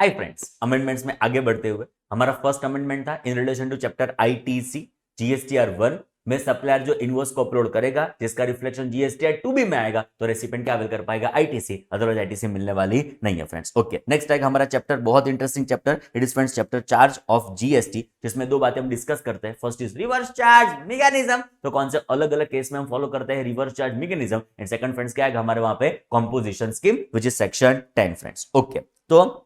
Hi friends, amendments में आगे बढ़ते हुए हमारा फर्स्ट अमेंडमेंट था in relation to chapter ITC GSTR 1 में सप्लायर जो इनवॉइस को अपलोड करेगा जिसका रिफ्लेक्शन जीएसटीआर 2 भी में आएगा तो रेसिपिएंट क्या अवेल कर पाएगा आईटीसी, अदरवाइज आईटीसी मिलने वाली नहीं है फ्रेंड्स। ओके, नेक्स्ट आएगा हमारा चैप्टर, बहुत interesting chapter, it is friends chapter charge of GST, जिसमें दो बातें हम डिस्कस करते हैं। First is reverse charge mechanism, तो कौन से अलग अलग केस में हम फॉलो करते हैं reverse charge mechanism, and second friends क्या आएगा हमारे वहां पे composition scheme which is section 10 friends. Okay, तो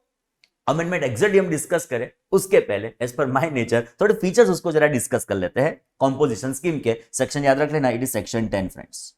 अमेंडमेंट एग्जैक्टली हम डिस्कस करें उसके पहले एज पर माय नेचर थोड़े फीचर्स उसको जरा डिस्कस कर लेते हैं। कंपोजिशन स्कीम के सेक्शन याद रख लेना, it is section 10 friends,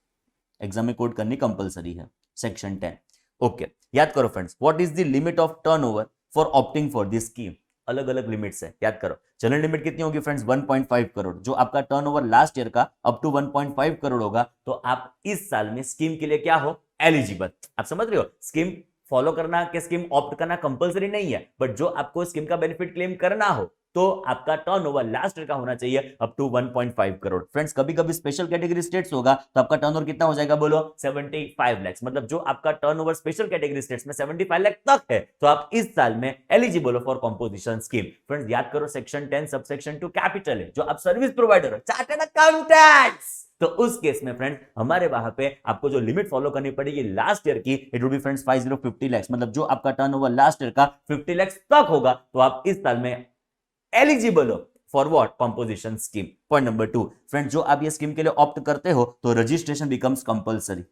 exam में कोड करनी कंपलसरी है, सेक्शन 10। ओके, याद करो friends, what is the limit of turnover for opting for this scheme, अलग अलग लिमिट्स है, याद करो। जनरल लिमिट कितनी होगी फ्रेंड्स 1.5 करोड़, जो आपका टर्नओवर लास्ट ईयर का अप टू 1.5 करोड़ होगा तो आप इस साल में स्कीम के लिए क्या हो एलिजिबल। आप समझ रहे हो, स्कीम फॉलो करना कि स्कीम ऑप्ट करना कंपलसरी नहीं है, बट जो आपको स्कीम का बेनिफिट क्लेम करना हो तो आपका टर्नओवर लास्ट ईयर का होना चाहिए अप टू 1.5 करोड़। फ्रेंड्स कभी कभी स्पेशल कैटेगरी स्टेट्स होगा तो आपका टर्नओवर कितना हो जाएगा बोलो 75 लाख, मतलब जो आपका टर्नओवर स्पेशल कैटेगरी स्टेट्स में 75 लाख तक है तो आप इस साल में एलिजिबल हो फॉर कंपोजिशन स्कीम। फ्रेंड्स याद करो सेक्शन 10 सबसेक्शन 2 कैपिटल है, जो आप सर्विस प्रोवाइडर हो, चार्टर्ड अकाउंटेंट्स, तो उस केस में फ्रेंड हमारे वहां पे आपको जो लिमिट फॉलो करनी पड़ेगी लास्ट ईयर की, it would be friends 50 lakh, मतलब जो आपका टर्नओवर लास्ट ईयर का 50 लाख तक होगा तो आप इस साल में एलिजिबल हो for what composition scheme. Point number 2 friend, जो आप ये स्कीम के लिए ऑप्ट करते हो तो registration becomes compulsory.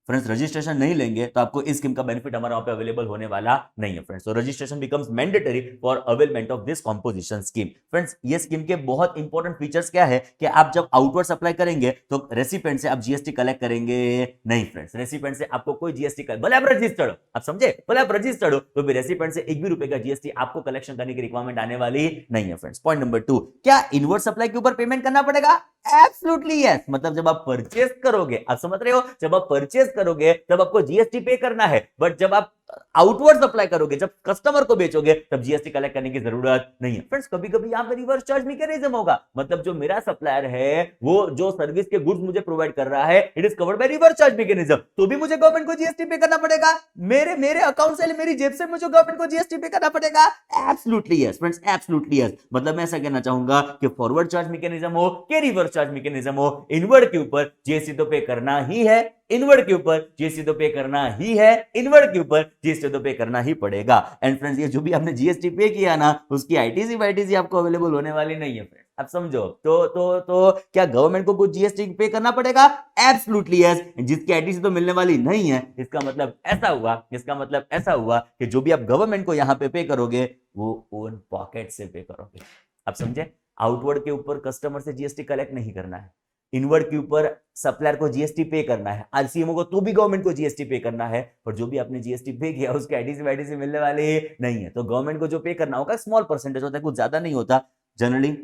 Friends registration नहीं लेंगे तो आपको इस स्कीम का बेनिफिट हमारे वहां पे अवेलेबल होने वाला नहीं है फ्रेंड्स। तो registration becomes mandatory for availment of this composition scheme. Friends ये स्कीम के बहुत इंपॉर्टेंट फीचर्स क्या है कि आप जब आउटवर्ड सप्लाई करेंगे तो रेसिपिएंट से आप जीएसटी कलेक्ट करेंगे नहीं फ्रेंड्स, रेसिपिएंट से आपको कोई जीएसटी भले आप रजिस्टर्ड हो, आप समझे, भले आप रजिस्टर्ड हो तो भी रेसिपिएंट से एक भी रुपए का जीएसटी आपको कलेक्शन करने की रिक्वायरमेंट आने वाली नहीं है फ्रेंड्स। पॉइंट नंबर 2, क्या इनवर्ड सप्लाई के ऊपर पेमेंट करना पड़ेगा? एब्सोल्युटली यस, मतलब जब आप परचेस करोगे, आप समझ रहे हो, जब आप परचेस करोगे तब आपको जीएसटी पे करना है, बट जब आप आउटवर्ड सप्लाई करोगे, जब कस्टमर को बेचोगे तब जीएसटी कलेक्ट करने की जरूरत नहीं है। फ्रेंड्स कभी कभी यहां पे रिवर्स चार्ज मैकेनिज्म होगा, मतलब जो मेरा सप्लायर है वो जो सर्विस के गुड्स मुझे प्रोवाइड कर रहा है it is covered by reverse charge mechanism, तो भी मुझे गवर्नमेंट को जीएसटी पे करना पड़ेगा, मेरे अकाउंट से मेरी जेब से मुझे गवर्नमेंट को जीएसटी पे करना पड़ेगा। Absolutely yes friends, absolutely yes, मतलब मैं ऐसा कहना चाहूंगा कि फॉरवर्ड चार्ज मैकेनिज्म हो कि रिवर्स चार्ज मैकेनिज्म हो, इनवर्ड के ऊपर जीएसटी तो पे करना ही है, इनवर्ड के ऊपर जीएसटी तो पे करना ही है, इनवर्ड के ऊपर जीएसटी तो पे करना ही पड़ेगा। एंड फ्रेंड्स ये जो भी आपने जीएसटी पे किया ना उसकी आईटीसी वाईटीसी आपको अवेलेबल होने वाली नहीं है फ्रेंड्स, आप समझो। तो क्या गवर्नमेंट को कुछ जीएसटी पे करना पड़ेगा? एब्सोल्युटली यस, जिसकी आईटीसी तो मिलने वाली नहीं है, इसका मतलब ऐसा हुआ कि जो भी आप गवर्नमेंट को यहां पे करोगे वो ओन पॉकेट से पे करोगे, आप समझे। आउटवर्ड के ऊपर कस्टमर से जीएसटी कलेक्ट नहीं करना है, इनवर्ड के ऊपर सप्लायर को जीएसटी पे करना है, आरसीएमओ को तो भी गवर्नमेंट को जीएसटी पे करना है, पर जो भी आपने जीएसटी पे किया उसके आईटीसी वाईटीसी मिलने वाले नहीं है, तो गवर्नमेंट को जो पे करना होगा स्मॉल परसेंटेज होता है, कुछ ज्यादा नहीं होता। जनरली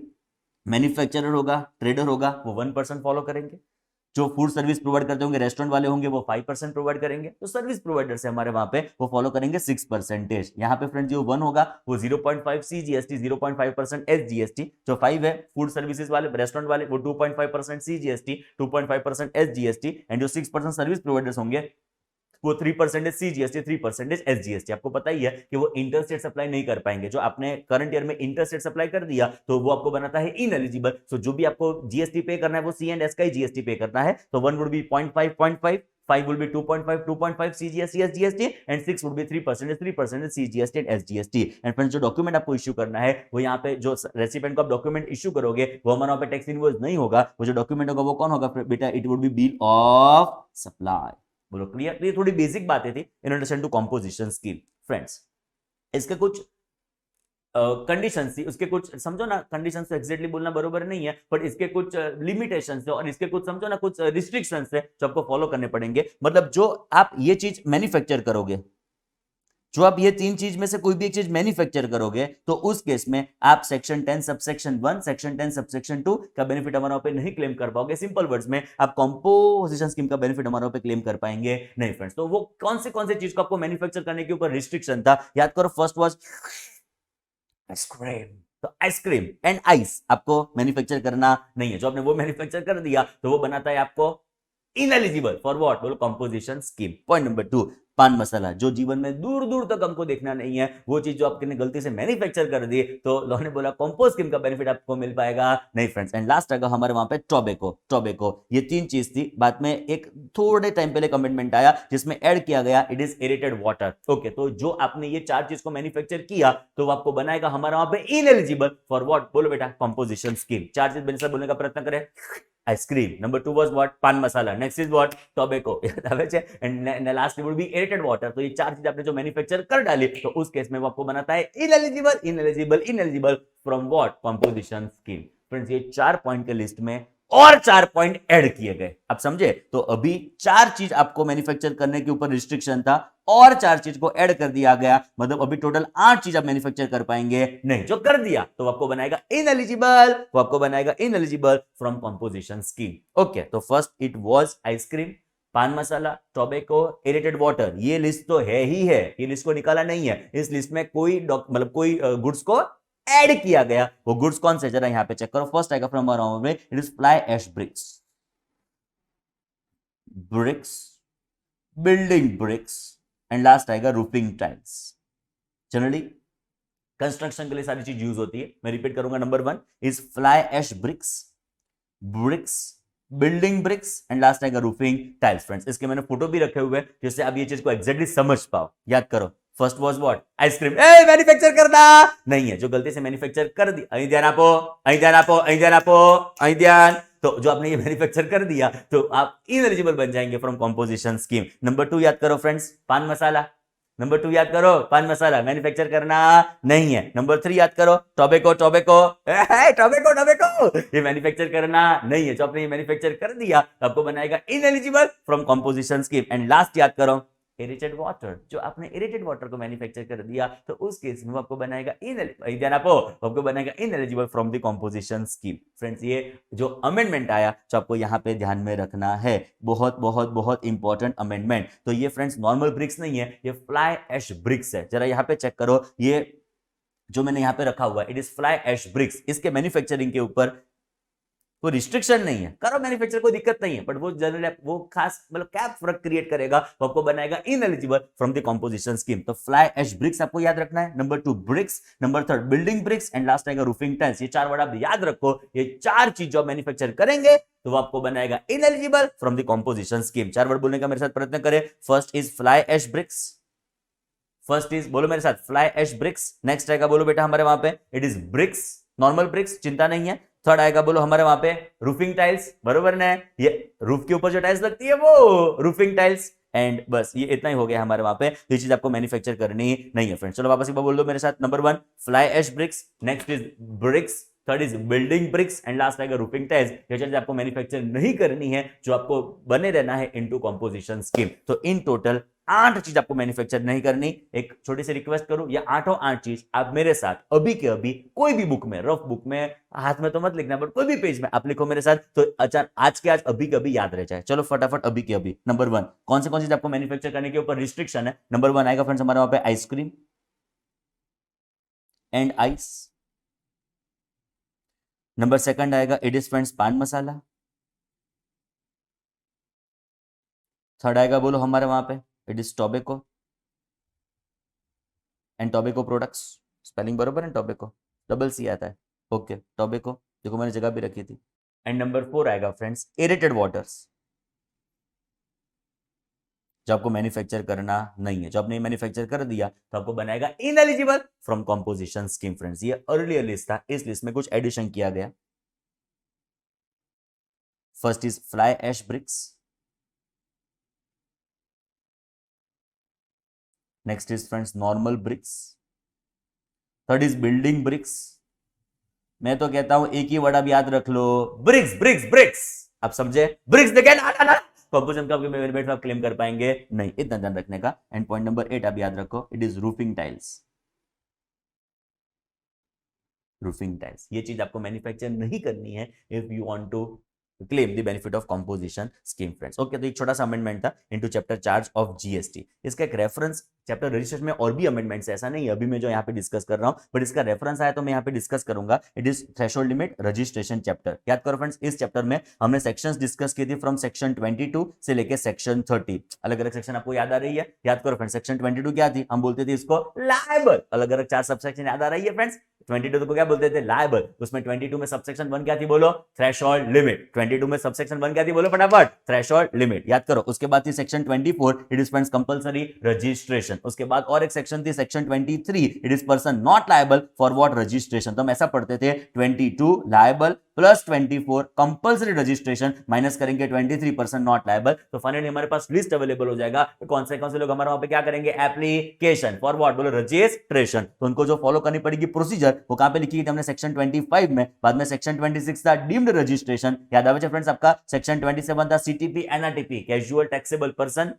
मैन्युफैक्चरर होगा, ट्रेडर होगा, वो 1% फॉलो करेंगे, जो फूड सर्विस प्रोवाइड करते होंगे, रेस्टोरेंट वाले होंगे, वो 5% प्रोवाइड करेंगे, तो सर्विस प्रोवाइडर से हमारे वहां पे वो फॉलो करेंगे 6%। यहाँ पे फ्रेंड्स जो 1 होगा वो 0.5 सीजीएसटी, 0.5% एसजीएसटी, जो 5 है फूड सर्विसेज वाले रेस्टोरेंट वाले वो 2.5% सीजीएसटी, 2.5% एसजीएसटी, एंड जो 6% सर्विस प्रोवाइडर्स होंगे वो 3% सीजीएसटी, 3% एसजीएसटी। आपको पता ही है कि वो इंटरस्टेट सप्लाई नहीं कर पाएंगे, जो आपने करंट ईयर में इंटरस्टेट सप्लाई कर दिया तो वो आपको बनाता है इनएलिजिबल। सो जो भी आपको जीएसटी पे करना है वो सी एंड एस का ही जीएसटी पे करना है, तो 1 would be 0.5, 5 will be 2.5 CGST SGST and 6 would be 3% CGST and SGST। And friends जो डॉक्यूमेंट आपको इश्यू करना है वो यहाँ पे जो रेसिपिएंट को आप डॉक्यूमेंट इश्यू करोगे वो हमारा पे टैक्स इनवॉइस नहीं होगा, वो जो डॉक्यूमेंट होगा वो कौन होगा बेटा? It would be bill of supply. बोलो क्लियर? ये थोड़ी बेसिक बातें थी in relation to composition scheme. Friends इसके कुछ कंडीशंस थी, उसके कुछ समझो ना, कंडीशंस तो एग्जैक्टली बोलना बरोबर नहीं है, बट इसके कुछ लिमिटेशंस थे और इसके कुछ समझो ना कुछ रिस्ट्रिक्शंस थे जो आपको फॉलो करने पड़ेंगे। मतलब जो आप ये चीज मैन्युफैक्चर करोगे, जो आप ये 3 चीज में से कोई भी एक चीज मैन्युफैक्चर करोगे तो उस केस में आप सेक्शन 10 सबसेक्शन 1, सेक्शन 10 सबसेक्शन 2 का बेनिफिट हमारे पे नहीं क्लेम कर पाओगे। सिंपल वर्ड्स में आप कंपोजिशन स्कीम का बेनिफिट हमारे पे क्लेम कर पाएंगे नहीं फ्रेंड्स। तो वो कौन से चीज को आपको मैन्युफैक्चर करने के ऊपर रिस्ट्रिक्शन था, याद करो। फर्स्ट वाज आइसक्रीम, तो आइसक्रीम एंड आइस आपको मैन्युफैक्चर करना नहीं है, जो आपने वो मैन्युफैक्चर कर दिया तो वो बनाता है आपको इनएलिजिबल फॉर व्हाट? बोलो कंपोजिशन स्कीम। पॉइंट नंबर 2, पान मसाला, जो जीवन में दूर दूर तक हमको देखना नहीं है, वो चीज जो आपने गलती से मैन्युफैक्चर कर दी, तो लॉ ने बोला कंपोज स्कीम का बेनिफिट आपको मिल पाएगा नहीं फ्रेंड्स। एंड लास्ट आएगा हमारे वहां पे टोबैको। टोबैको, ये तीन चीज थी। बाद में एक थोड़े टाइम पहले कमिटमेंट आया जिसमें ऐड किया गया it is aerated water. Okay, तो जो आपने ये चार चीज को मैन्युफैक्चर किया तो वो आपको बनाएगा हमारा वहां पे इनएलिजिबल फॉर व्हाट, बोलो बेटा, कंपोजिशन स्कीम। चार चीज बेनिफिट बोलने का प्रयत्न करें। Ice cream, number 2 was what, paan masala, next is what, tobacco, and last would be aerated water. तो ये चार चीज आपने जो मैन्युफैक्चर कर डाली तो उस केस में वो आपको बनाता है ineligible, ineligible, ineligible from what, composition scheme. Friends, ये 4 पॉइंट के लिस्ट में और 4 पॉइंट ऐड किए गए। आप समझे? तो अभी 4 चीज आपको मैन्युफैक्चर करने के ऊपर रिस्ट्रिक्शन था और 4 चीज को ऐड कर दिया गया, मतलब अभी टोटल 8 चीज आप मैन्युफैक्चर कर पाएंगे नहीं। जो कर दिया तो आपको बनाएगा इनएलिजिबल, वो आपको बनाएगा ineligible from composition scheme. Okay, तो फर्स्ट इट वाज आइसक्रीम, पान मसाला, टोबैको, एरेटेड वाटर। ये लिस्ट तो है ही है, ये लिस्ट को निकाला नहीं है। इस लिस्ट में कोई मतलब कोई गुड्स को ऐड किया गया। वो गुड्स कौन से, जरा यहां पे चेक करो। फर्स्ट आएगा फ्रॉम अराउंड में, it is fly ash bricks, bricks, building bricks, and last आएगा रूफिंग टाइल्स। जनरली कंस्ट्रक्शन के लिए सारी चीज यूज होती है। मैं रिपीट करूंगा। Number 1 is fly ash bricks, bricks, building bricks, and last आएगा रूफिंग टाइल्स। फ्रेंड्स, इसके मैंने फोटो भी रखे हुए हैं जिससे आप ये चीज को एग्जैक्टली समझ पाओ। याद करो, first was what, ice cream. A manufacture करना नहीं है, जो गलती से मैन्युफैक्चर कर दी, अहीं ध्यान आपो, अहीं ध्यान आपो, अहीं ध्यान आपो, अहीं ध्यान। तो जो आपने ये मैन्युफैक्चर कर दिया तो आप इनएलिजिबल बन जाएंगे फ्रॉम कंपोजिशन स्कीम। नंबर 2 याद करो फ्रेंड्स, पान मसाला। नंबर 2 याद करो, पान मसाला मैन्युफैक्चर करना नहीं है। नंबर 3 याद करो, टोबैको, टोबैको, टोबैको, टोबैको, ये मैन्युफैक्चर करना नहीं है। जो आपने ये मैन्युफैक्चर कर दिया तो आपको बनाएगा ineligible from composition scheme. And last याद करो, एरेटेड वाटर। जो आपने एरेटेड वाटर को मैन्युफैक्चर कर दिया तो उस केस में आपको बनाएगा ineligible from the composition scheme. Friends, ये जो अमेंडमेंट आया जो आपको यहां पे ध्यान में रखना है, बहुत बहुत बहुत इंपॉर्टेंट अमेंडमेंट। तो ये फ्रेंड्स नॉर्मल ब्रिक्स नहीं है, ये फ्लाई ऐश ब्रिक्स है। जरा यहां पे चेक करो, ये जो मैंने यहां पे रखा हुआ है it is fly ash bricks. इसके मैन्युफैक्चरिंग के ऊपर कोई रिस्ट्रिक्शन नहीं है, करो मैन्युफैक्चर, कोई दिक्कत नहीं है। बट वो जनरली वो खास मतलब क्या फर्क क्रिएट करेगा, वो आपको बनाएगा ineligible from the composition scheme. तो फ्लाई ऐश ब्रिक्स आपको याद रखना है। Number 2 bricks, number 3 building bricks, and last आएगा रूफिंग टाइल्स। ये 4 वर्ड आप याद रखो। ये 4 चीज जो मैन्युफैक्चर करेंगे तो वो आपको बनाएगा ineligible from the composition scheme. 4 word बोलने का मेरे साथ प्रयत्न करें। First is fly ash bricks, first is, बोलो मेरे साथ, फ्लाई ऐश ब्रिक्स। नेक्स्ट आएगा, बोलो बेटा हमारे वहां पे, it is bricks, normal bricks, चिंता नहीं है। थर्ड आएगा, बोलो हमारे वहां पे, रूफिंग टाइल्स, बरोबर ना? ये रूफ के ऊपर जो टाइल्स लगती है वो रूफिंग टाइल्स। एंड बस ये इतना ही हो गया हमारे वहां पे। ये चीज आपको मैन्युफैक्चर करनी नहीं है फ्रेंड्स। चलो वापस एक बार बोल दो मेरे साथ। Number 1 fly ash bricks, next is bricks, third is building bricks, and last आएगा रूफिंग टाइल्स। ये चीज आपको मैन्युफैक्चर नहीं करनी है, जो आपको बने रहना है इनटू कंपोजिशन स्कीम। तो इन टोटल 8 चीज आपको मैन्युफैक्चर नहीं करनी। एक छोटी सी रिक्वेस्ट करूं, ये 8 चीज आप मेरे साथ अभी के अभी कोई भी बुक में, रफ बुक में, हाथ में तो मत लिखना बट कोई भी पेज में आप लिखो मेरे साथ, तो अचानक आज के आज अभी के अभी याद रह जाए। चलो फटाफट अभी के अभी। नंबर 1 कौन से चीज आपको मैन्युफैक्चर करने के ऊपर रिस्ट्रिक्शन है? नंबर 1 आएगा फ्रेंड्स हमारे वहां पे आइसक्रीम एंड आइस। नंबर 2 आएगा इट इज फ्रेंड्स पान मसाला। थर्ड आएगा, बोलो हमारे वहां पे, it is tobacco and tobacco products. Spelling बरोबर है, टोबैको डबल सी आता है। ओके, टोबैको, देखो मैंने जगह भी रखी थी। एंड नंबर 4 आएगा फ्रेंड्स एरेटेड वाटर्स, जो आपको मैन्युफैक्चर करना नहीं है। जो आपने मैन्युफैक्चर कर दिया तो आपको बनाएगा ineligible from composition scheme. Friends, ये अर्लियर लिस्ट था, इस लिस्ट में कुछ एडिशन किया गया। First is fly ash bricks, next is friends normal bricks, third is building bricks. मैं तो कहता हूं एक ही वर्ड आप याद रख लो, ब्रिक्स, ब्रिक्स, ब्रिक्स। आप समझे? ब्रिक्स देखे ना कंपोजिशन का बेनिफिट आप क्लेम कर पाएंगे नहीं, इतना ध्यान रखने का। एंड पॉइंट नंबर 8 आप याद रखो, it is roofing tiles, roofing tiles. ये चीज आपको मैन्युफैक्चर नहीं करनी है if you want to claim the benefit of composition scheme friends. Okay, तो एक छोटा सा अमेंडमेंट था into chapter charge of GST. इसका एक रेफरेंस चैप्टर रजिस्ट्रेशन में और भी अमेंडमेंट्स है, ऐसा नहीं है अभी मैं जो यहाँ पे डिस्कस कर रहा हूँ, बट इसका रेफरेंस आया तो मैं यहाँ पे डिस्कस करूंगा। It is threshold limit registration chapter. याद करो फ्रेंड्स, इस चैप्टर में हमने सेक्शंस डिस्कस की थी फ्रॉम सेक्शन 22 से लेके सेक्शन 30। अलग अलग सेक्शन आपको याद आ रही है? याद करो फ्रेंड्स, सेक्शन 22 क्या थी? हम बोलते थे इसको लायबल। अलग अलग 4 सबसेक्शन याद आ रही है फ्रेंड्स? 22 को क्या बोलते थे? लायबल। उसमें 22 में सबसेक्शन 1 क्या थी? बोलो, थ्रेशोल्ड लिमिट। 22 में सबसेक्शन 1 क्या थी? बोलो फटाफट, थ्रेशोल्ड लिमिट। याद करो। उसके बाद थी section 24, it is friends compulsory registration. उसके बाद और एक सेक्शन थी section 23, it is person not liable for what? Registration. तो हम ऐसा पढ़ते थे 22 liable plus 24 compulsory registration minus करेंगे 23% नॉट लायबल। तो फाइनली हमारे पास लिस्ट अवेलेबल हो जाएगा कौन से लोग हमारे वहां पे क्या करेंगे? Application for what? बोलो, रजिस्ट्रेशन। तो उनको जो फॉलो करनी पड़ेगी प्रोसीजर, वो कहां पे लिखी थी हमने? सेक्शन 25 में। बाद में सेक्शन 26 था डीम्ड रजिस्ट्रेशन। याद आवे फ्रेंड्स आपका? सेक्शन 27 था CTP NRTP, casual taxable person,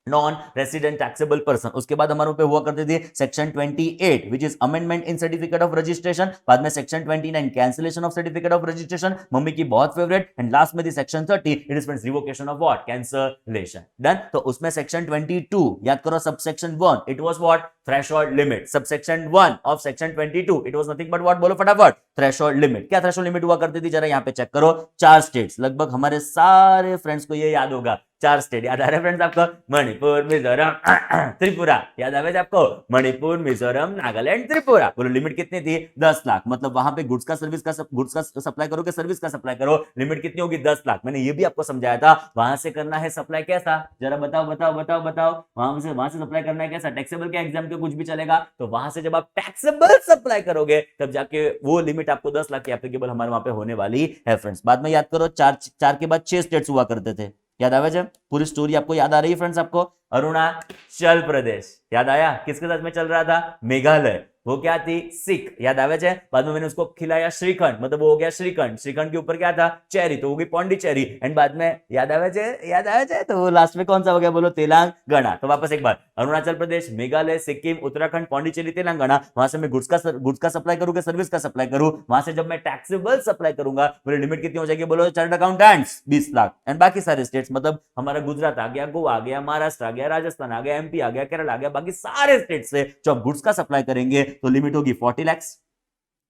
non resident taxable person. उसके बाद हमारे पे हुआ करते थे section 28 which is amendment in certificate of registration. बाद में section 29 cancellation of certificate of registration, mummy की बहुत फेवरेट। एंड लास्ट में थी section 30, it is revocation of what? Cancellation. Done. तो उसमें सेक्शन 22 याद करो, subsection 1 it was what? Threshold limit. Subsection 1 of section 22 it was nothing but what? बोलो फटाफट, थ्रेशोल्ड लिमिट। क्या थ्रेशोल्ड लिमिट हुआ करती थी? जरा यहाँ पे चेक करो। 4 स्टेट्स, लगभग हमारे सारे फ्रेंड्स को ये याद होगा। 4 स्टेट याद आ रहे हैं फ्रेंड्स आपको? मणिपुर, मिजोरम, त्रिपुरा। याद आ रहा है आपको? मणिपुर, मिजोरम, नागालैंड, त्रिपुरा। बोलो लिमिट कितनी थी? 10 लाख। मतलब वहां पे गुड्स का सप्लाई करो कि सर्विस का सप्लाई करो, लिमिट कितनी होगी? 10 लाख। मैंने ये भी आपको समझाया था। वहां से करना है सप्लाई कैसा? जरा बताओ बताओ बताओ बताओ। वहां से सप्लाई करना है कैसा? टैक्सेबल के एग्जाम के कुछ भी चलेगा। तो वहां से जब आप टैक्सेबल सप्लाई करोगे तब जाके वो लिमिट आपको 10 लाख की एप्लीकेबल हमारे वहां पे होने वाली है फ्रेंड्स। बाद में याद करो, 4 के बाद 6 स्टेट्स हुआ करते थे। याद आया? जब पूरी स्टोरी आपको याद आ रही है फ्रेंड्स आपको? अरुणाचल प्रदेश याद आया? किसके साथ में चल रहा था? मेघालय। वो क्या थी? सिख। याद आवे छे? बाद में मैंने उसको खिलाया श्रीखंड, मतलब वो हो गया श्रीखंड। श्रीखंड के ऊपर क्या था? चेरी, तो हो गई पौंडीचेरी। एंड बाद में याद आवे छे? याद आवे छे? तो वो लास्ट में कौन सा हो गया? बोलो, तेलंगाना। तो वापस एक बार, अरुणाचल प्रदेश, मेघालय, सिक्किम, उत्तराखंड, पौंडीचेरी, तेलंगाना। वहां से मैं गुड्स का सप्लाई करूँ, सर्विस का सप्लाई करूँ? वहां से जब मैं टैक्सेबल सप्लाई करूंगा, बोले लिमिट कितनी हो जाएगी? बोलो चार्टर्ड अकाउंटेंट्स, 20 लाख। एंड बाकी सारे स्टेट्स, मतलब हमारा गुजरात आ गया, गोवा आ गया, महाराष्ट्र आ गया, राजस्थान आ गया, एमपी आ गया, केरल आ गया, बाकी सारे स्टेट से जब गुड्स का सप्लाई करेंगे तो लिमिट होगी 40 लाख।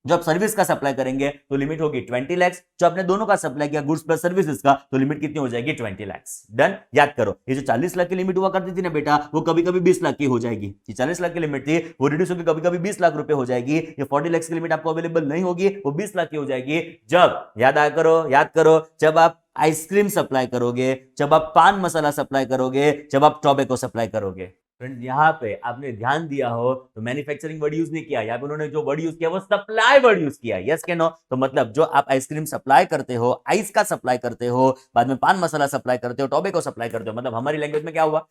जब सर्विस का सप्लाई करेंगे तो लिमिट होगी 20 लाख। जो आपने दोनों का सप्लाई किया, गुड्स प्लस सर्विसेज का, तो लिमिट कितनी हो जाएगी? 20 लाख। डन। याद करो, ये जो 40 लाख की लिमिट हुआ करती थी ना बेटा, वो कभी कभी 20 लाख की हो जाएगी। ये 40 लाख की लिमिट थी, वो रिड्यूस होकर कभी कभी 20 लाख रुपए हो जाएगी। ये 40 लाख की लिमिट आपको अवेलेबल नहीं होगी, वो 20 लाख की हो जाएगी जब, याद करो, जब आप आइसक्रीम सप्लाई करोगे, जब आप पान मसाला सप्लाई करोगे, जब आप टोबैको सप्लाई करोगे। फ्रेंड्स, यहाँ पे आपने ध्यान दिया हो तो मैन्युफैक्चरिंग वर्ड यूज नहीं किया, यहाँ पे उन्होंने जो वर्ड यूज किया वो सप्लाई वर्ड यूज किया। यस के नो? तो मतलब जो आप आइसक्रीम सप्लाई करते हो, आइस का सप्लाई करते हो, बाद में पान मसाला सप्लाई करते हो, टोबैको सप्लाई करते हो, मतलब हमारी लैंग्वेज में क्या हुआ?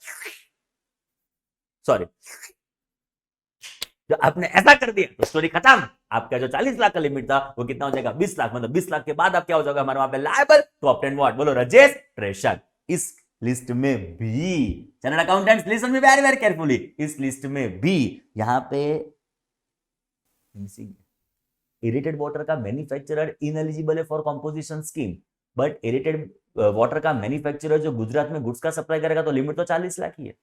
सॉरी, जो आपने ऐसा कर दिया तो स्टोरी खत्म। आपका जो 40 लाख का लिमिट था वो कितना हो जाएगा? 20 लाख। मतलब 20 लाख के बाद आप क्या हो जाएगा हमारे वहां पे? Liable to obtain what? बोलो, रजिस्ट्रेशन। इस लिस्ट में भी, channel accountants listen me very very carefully, इस लिस्ट में भी यहां पे इरिटेड वाटर का मैन्युफैक्चरर इनएलिजिबल है for composition scheme. But aerated water का मैन्युफैक्चरर जो गुजरात में गुड्स का सप्लाई करेगा तो लिमिट तो 40 लाख ही है।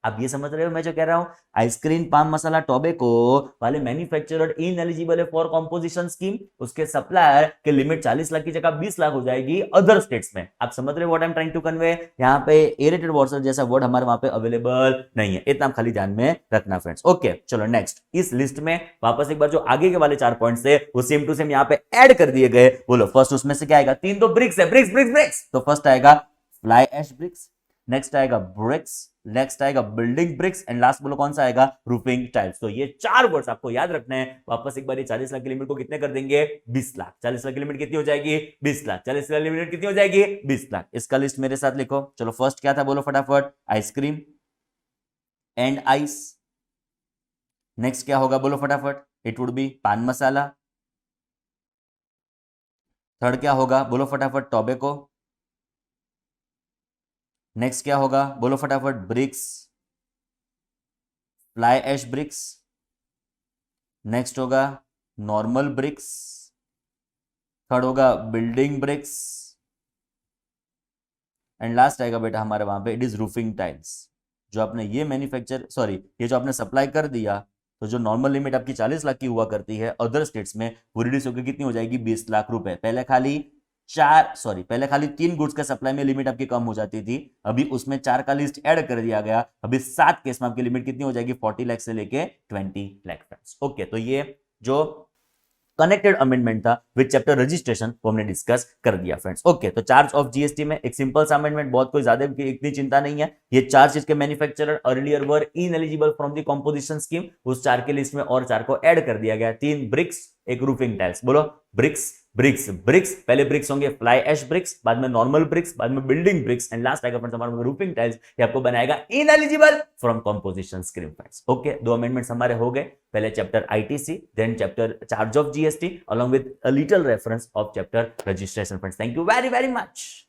आप ये समझ रहे हो मैं जो कह रहा हूं? आइसक्रीम, पाम मसाला, टोबैको वाले मैन्युफैक्चरर इनएलिजिबल है फॉर कंपोजिशन स्कीम। उसके सप्लायर के लिमिट 40 लाख की जगह 20 लाख हो जाएगी अदर स्टेट्स में। आप समझ रहे हो what I am trying to convey? यहाँ पे एरेटेड वाटर जैसा वर्ड हमारे वहां पे अवेलेबल नहीं है, इतना खाली ध्यान में रखना फ्रेंड्स। ओके, चलो नेक्स्ट। इस लिस्ट में वापस एक बार जो आगे के वाले 4 पॉइंट्स थे वो सेम टू सेम यहाँ पे ऐड कर दिए गए। बोलो फर्स्ट उसमें से क्या आएगा? 3 तो ब्रिक्स है, ब्रिक्स ब्रिक्स ब्रिक्स। तो फर्स्ट आएगा फ्लाई ऐश ब्रिक्स, नेक्स्ट आएगा ब्रिक्स, नेक्स्ट आएगा बिल्डिंग ब्रिक्स, एंड लास्ट बोलो कौन सा आएगा? Roofing tiles. तो ये 4 वर्ड्स आपको याद रखने हैं। वापस एक बार ये 40 लाख की लिमिट को कितने कर देंगे? 20 लाख। 40 लाख की लिमिट कितनी हो जाएगी? 20 लाख। 40 लाख की लिमिट कितनी हो जाएगी? 20 लाख। इसका लिस्ट मेरे साथ लिखो। चलो फर्स्ट क्या था? बोलो फटाफट, आइसक्रीम एंड आइस। नेक्स्ट क्या होगा? बोलो फटाफट, इट वुड बी पान मसाला। थर्ड क्या होगा? बोलो फटाफट, टोबैको। नेक्स्ट क्या होगा? बोलो फटाफट, bricks, fly ash bricks. Next होगा नॉर्मल ब्रिक्स। थर्ड होगा बिल्डिंग ब्रिक्स, एंड लास्ट आएगा बेटा हमारे वहां पे, इट इज रूफिंग टाइल्स। जो आपने ये ये जो आपने सप्लाई कर दिया, तो जो नॉर्मल लिमिट आपकी 40 लाख की हुआ करती है अदर स्टेट्स में, वो रिड्यूस होकर कितनी हो जाएगी 20 लाख रुपए। पहले खाली 3 गुड्स का सप्लाई में लिमिट आपकी कम हो जाती थी, अभी उसमें 4 का लिस्ट ऐड कर दिया गया, अभी 7 केस में आपकी लिमिट कितनी हो जाएगी 40 लाख से लेके 20 लाख फ्रेंड्स। ओके, तो ये जो कनेक्टेड अमेंडमेंट था विद चैप्टर रजिस्ट्रेशन वो हमने डिस्कस कर दिया फ्रेंड्स। ओके, तो चार्ज ऑफ जीएसटी में एक सिंपल सा अमेंडमेंट, बहुत कोई ज्यादा इतनी चिंता नहीं है। ये 4 चीज के manufacturer earlier were ineligible from the composition scheme, उस 4 के लिस्ट में और 4 को ऐड कर दिया गया। 3 ब्रिक्स, एक रूफिंग टाइल्स। बोलो ब्रिक्स ब्रिक्स ब्रिक्स। पहले ब्रिक्स होंगे फ्लाई ऐश ब्रिक्स, बाद में नॉर्मल ब्रिक्स, बाद में बिल्डिंग ब्रिक्स, एंड लास्ट आएगा फ्रेंड्स हमारा रूफिंग टाइल्स। ये आपको बनाएगा ineligible from composition scheme friends. Okay, 2 amendments हमारे हो गए, पहले chapter ITC, then chapter charge of GST along with a little reference of chapter registration friends. Thank you very much.